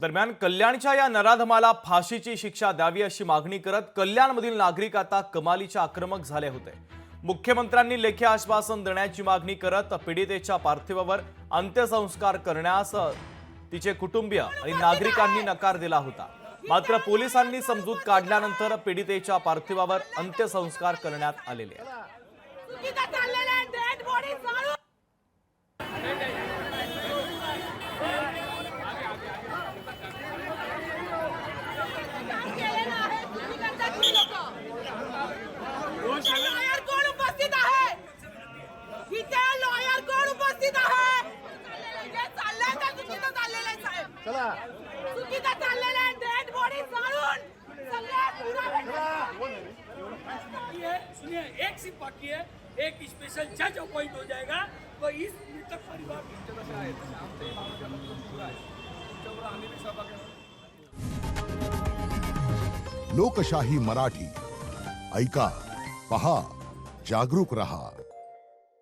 दरम्यान कल्याणच्या या नराधमाला फाशीची शिक्षा द्यावी अशी मागणी करत कल्याणमधील नागरिक आता कमालीच्या आक्रमक झाले होते। मुख्यमंत्र्यांनी लेखी आश्वासन देण्याची मागणी करत पीडितेच्या पार्थिवावर अंत्यसंस्कार करण्यास तिचे कुटुंबीय आणि नागरिकांनी नकार दिला होता। मात्र पोलिसांनी समजूत काढल्यानंतर पीडितेच्या पार्थिवावर अंत्यसंस्कार करण्यात आलेले आहेत। सुनिए, एक सिर्फ बाकी है, एक स्पेशल जज अपॉइंट हो जाएगा तो इस मृतक परिवार लोकशाही मराठी ऐका, पहा, जागरूक रहा।